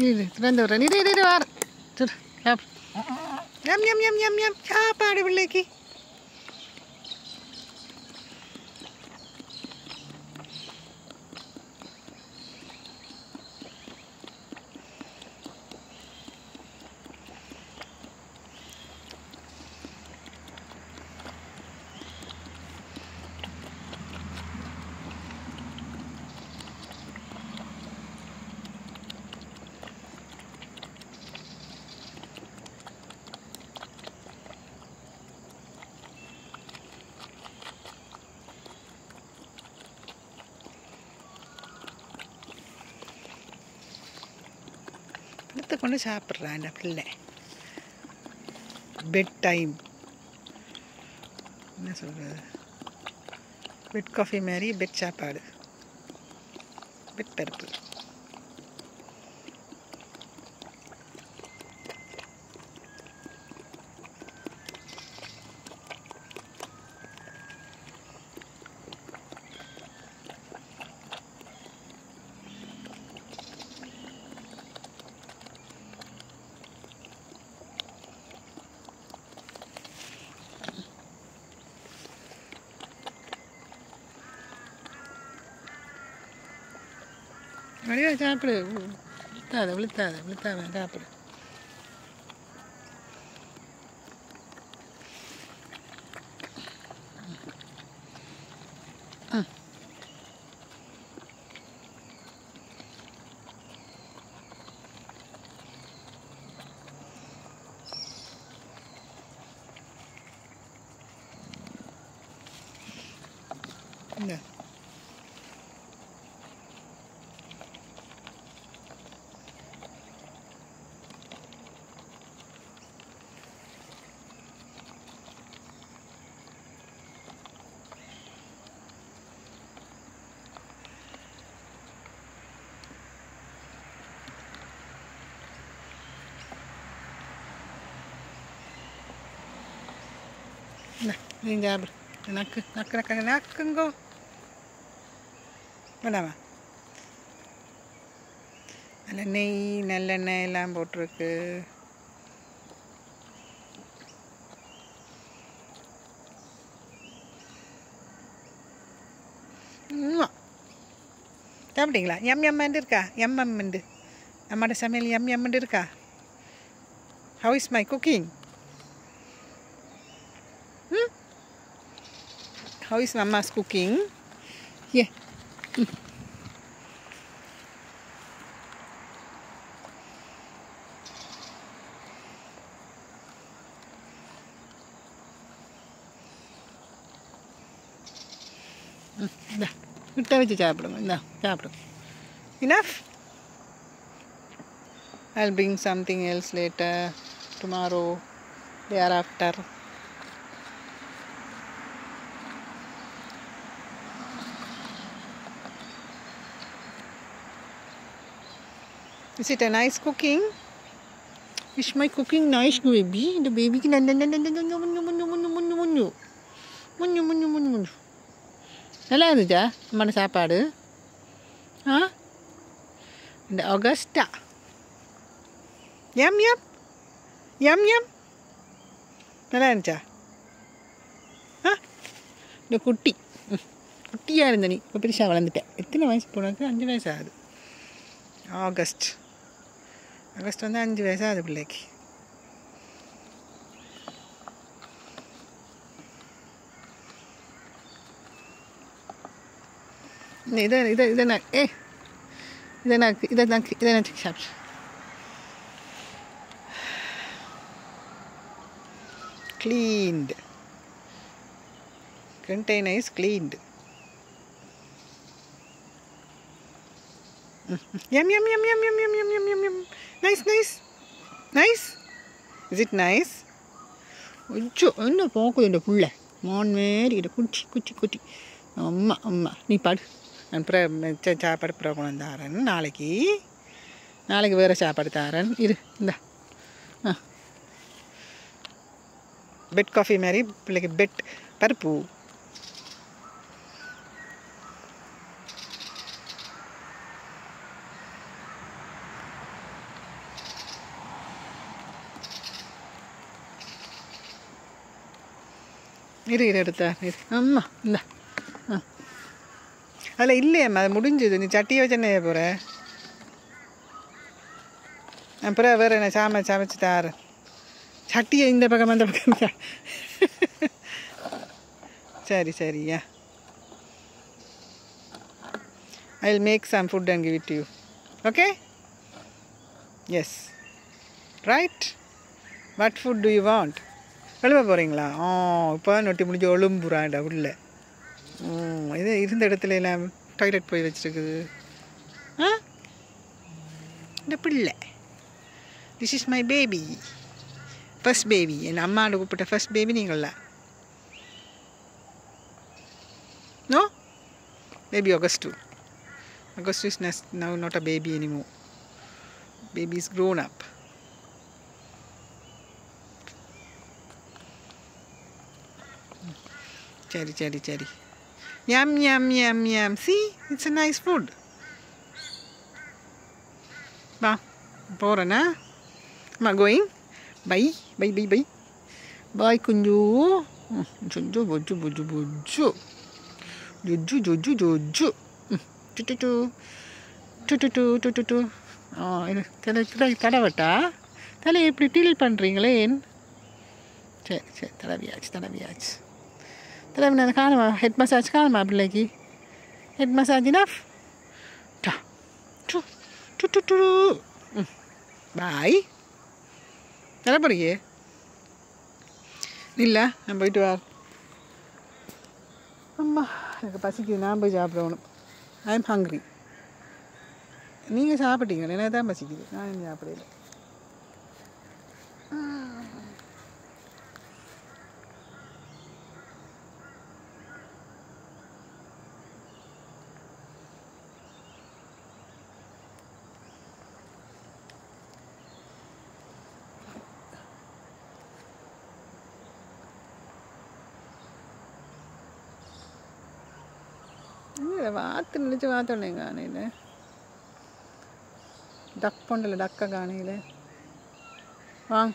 இது திறந்து விட்றேன். இது வார M M M M M சாப்பாடு பிள்ளைக்கு. எடுத்து கொண்டு சாப்பிட்றான் அந்த பிள்ளை. பெட் டைம் என்ன சொல்கிறது, பெட் காஃபி மாதிரி பெட் சாப்பாடு, பெட் பருப்பு. நிறையா சாப்பிடு, விழுத்தாத சாப்பிடு. இந்த நீ சாப்பிடு. நக்குங்கோ வேணாமா? நல்ல நெய் நல்லெண்ணெய் எல்லாம் போட்டிருக்கு. சாப்பிட்டீங்களா? எம் எம்மெண்டு இருக்கா? எம்எம்மெண்டு நம்மளோட சமையல் எம்எம்மெண்டு இருக்கா? How is my cooking? How is Mama's cooking? Yeah. விட்ட வச்சு சாப்பிடுங்க. இந்தா சாப்பிடுங்க. Enough? I'll bring something else later, tomorrow, day after. Is it a nice cooking? Is my cooking nice, baby? The baby can நல்லா இருந்துச்சா நம்மளோட சாப்பாடு? இந்த Agusta M M M M நல்லா இருந்துச்சா? இந்த குட்டியாக இருந்த நீ இப்போ பெருசாக வளர்ந்துட்டேன். எத்தனை வயசு போனாக்கு? 5 வயசு ஆகுது. ஆகஸ்ட் வந்து 5 வயசு ஆகுது பிள்ளைக்கு. இதை சாப்பிட்டு cleaned. Container is cleaned. Yum yum yum yum yum yum yum yum yum yum. Nice. Is it nice? ஐயோ என்ன போக்குது இந்த புள்ள மான் மாரி இதை குச்சி அம்மா நீ பாடு. நான் சாப்பாடு ப்ரோக்ராம் தாரேன் நாளைக்கு வேறு சாப்பாடு தாரேன். இந்தா பெட் காஃபி மாதிரி பிள்ளைக்கு பெட் பருப்பு. இரு எடுத்தா இரு அம்மா இந்த அதில் இல்லையம்மா அது முடிஞ்சுது. நீ சட்டியை வச்சு என்ன செய்ய போகிற? அப்புறம் வேறு என்ன சமைச்சு தாரு. சட்டியை இந்த பக்கம் அந்த பக்கம். சரி சரியா. I'll make some food and give it to you. Okay? Yes. Right? What food do you want? எழுப்ப போகிறீங்களா? இப்போ நொட்டி முடிஞ்சு ஒழும்புறாண்டா உள்ள. இது இருந்த இடத்துல எல்லாம் டாய்லெட் போய் வச்சுருக்குது. இந்த பிள்ளை this is my baby, first baby. என் அம்மாவோட கூப்பிட்ட ஃபர்ஸ்ட் பேபி நீங்களா? No baby Augusto. Augusto is now not a baby anymore. Baby is grown up. Cherry. Yum. See, it's a nice food. Ba, porana. Am I going? Bye. Bye, kunju. Jojo. Tutu. தடவட்டா தலை எப்படி deal பண்ணுறீங்களே? சரி தடவியாச்சு. தடவின காணுமா? Head massage காணுமா பிள்ளைக்கு? Head massage enough. Bye. தர போறியே இல்லை? நான் போயிட்டு வா. அம்மா எனக்கு பசிக்குது. நான் போய் சாப்பிடணும். I am hungry. நீங்கள் சாப்பிட்டீங்க, எனக்கு தான் பசிக்குது. நான் இன்னும் சாப்பிடல. வாத்து நினச்சி வாத்தோன்னேங்க காணையில். டக் பண்ணல, டக்கை காணையில். வாங்க